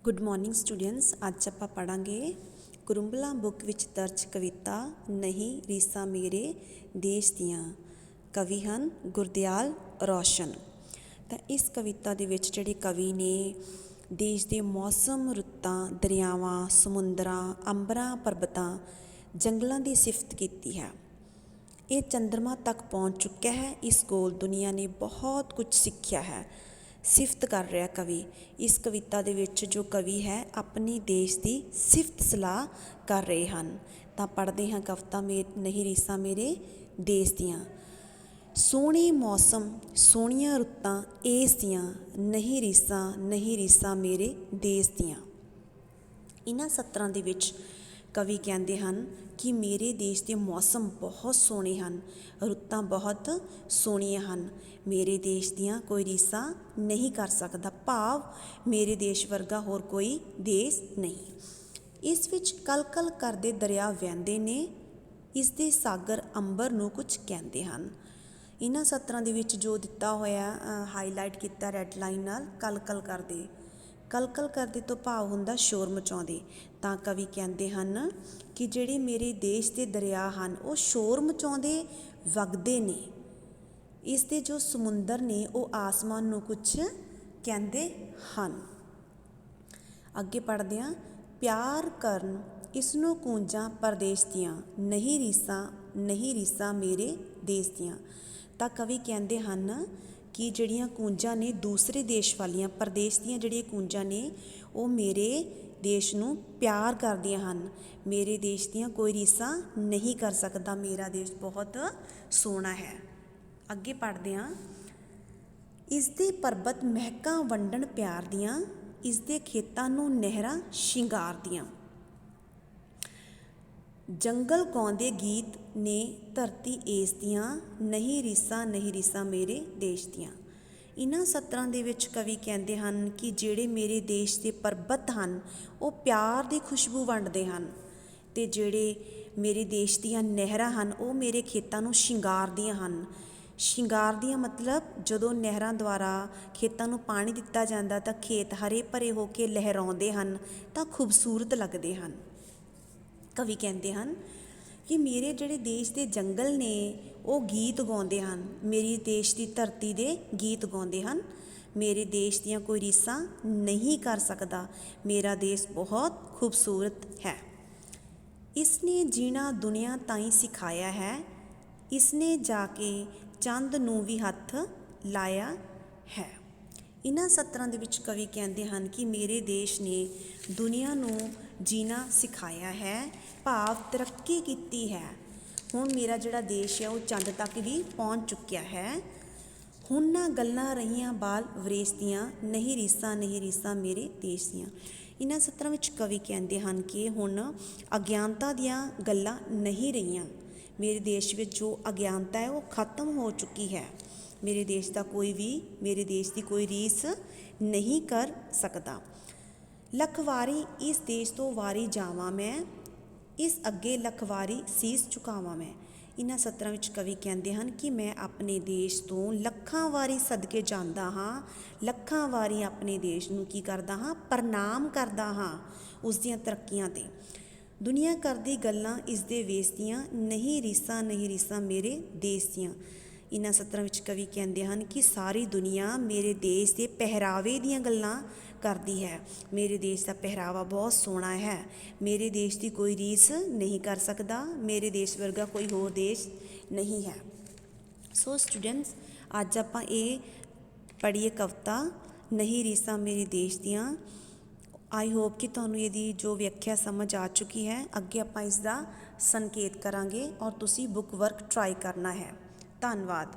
Good morning students. अज आप पढ़ांगे कुरुंबला book which दर्ज कविता नहीं रीसा मेरे देश दियां। कवि हन गुरदयाल रोशन। तो इस कविता दे विच जिहड़े कवि ने देश के मौसम, रुत्तां, दरियावां, समुंदरां, अंबरां, परबतां, जंगलों की सिफत की है। ये चंद्रमा तक पहुँच चुका है। इस गोल दुनिया ने बहुत कुछ सीखा है। सिफत कर रहा कवि। इस कविता दे विच जो कवि है अपने देश की सिफत सलाह कर रहे हैं। तो पढ़ते हैं कविता नहीं रीसा मेरे देश दियाँ। सोहने मौसम सोहणियां रुत्तां इस दियां नहीं रीसा मेरे देश दियां। इन्हां सत्तरां दे विच कवि कहते हैं कि मेरे देश के मौसम बहुत सोहने हैं, रुत्तां बहुत सोहणियां हैं। मेरे देश दियां कोई रीसा नहीं कर सकता, भाव मेरे देश वर्गा होर कोई देश नहीं। इस विच कल कल करदे दरिया वहंदे ने, इस दे सागर अंबर नूं कुछ कहते हैं। इन्हां सत्तरां दे विच जो दिता होया हाईलाइट किया रैड लाइन नाल कल कल करदे तो भाव हुंदा शोर मचाउंदे। तां कवि कहते हैं कि जिहड़े मेरे देश के दरिया हैं वो शोर मचाउंदे वगदे ने। इस दे जो समुंदर ने वो आसमान नूं कुछ कहते हैं। अगे पढ़दे हां। प्यार करन इसनूं कूंजां परदेश दियां नहीं रीसा मेरे देश दियां। तां कवि कहते हैं कि जिहड़ियां कूंजां ने दूसरे देश वालियां परदेश दियां जिहड़ियां कूंजां ने वो मेरे देश नूं प्यार करदियां हन। मेरे देश दियां कोई रीसा नहीं कर सकता। मेरा देश बहुत सोहना है। अगे पढ़दे हां। इस दे परबत महकां वंडण प्यार दियां, इस दे खेतां नूं नहरां शिंगार दियां। जंगल गाउंदे गीत ने धरती इस दियां नहीं रीसा मेरे देश दियां। इन्हां सत्तरां दे विच कवि कहते हैं कि जिहड़े मेरे देश के परबत हैं वो प्यार की खुशबू वंडदे हैं, ते जिहड़े मेरे देश दियां नहरां हैं वो मेरे खेतां नूं शिंगारदियां हैं। शिंगारदियां मतलब जदों नहरां द्वारा खेतां नूं पानी दिता जांदा तां खेत हरे भरे होकर लहराउंदे हैं तां खूबसूरत लगदे हैं। कवि कहते हैं कि मेरे जिहड़े देश के जंगल ने वो गीत गाउंदे हैं, मेरी देश की धरती दे गीत गाउंदे हैं। मेरे देश दियां कोई रीसा नहीं कर सकता। मेरा देश बहुत खूबसूरत है। इसने जीना दुनिया ताईं सिखाया है, इसने जाके चंद नूं भी हथ लाया है। इन्हां सत्तरां दे विच कवि कहते हैं कि मेरे देश ने दुनिया नूं जीना सिखाया है, भाव तरक्की की है। हुण मेरा जिहड़ा देश है वो चंद तक भी पहुँच चुकिया है। हुण ना गल्लां रहियां बाल वरेस दियां नहीं रीसा मेरे देश दियां। इन्हां सत्तरां विच कवि कहते हैं कि हुण अज्ञानता दियां गल्लां नहीं रहियां। मेरे देश में जो अज्ञानता है वो खत्म हो चुकी है। मेरे देश की कोई रीस नहीं कर सकता। लख वारी इस देश तो वारी जावां मैं, इस अगे लख वारी सीस झुकावां मैं। इन्हां सत्तरां विच कवि कहते हैं कि मैं अपने देश तो लखां वारी सदके जांदा हाँ, लखां वारी अपने देश नूं की करदा हाँ, प्रणाम करदा हाँ उस दियां तरक्कियां ते। दुनिया करदी गल्लां इस दे वेस दियां नहीं रीसा मेरे देश दियां। इन्हां सत्तरां विच कवि कहते हैं कि सारी दुनिया मेरे देश के पहरावे दियां गल्लां करदी है। मेरे देश का पहरावा बहुत सोहना है। मेरे देश की कोई रीस नहीं कर सकता। मेरे देश वर्गा कोई होर देश नहीं है। सो स्टूडेंट्स अज आपां ये पढ़िए कविता नहीं रीसा मेरे देश दियां। आई होप कि तुहानूं इहदी जो व्याख्या समझ आ चुकी है। अगे आपां इसका संकेत करांगे और तुसीं बुक वर्क ट्राई करना है। धन्नवाद।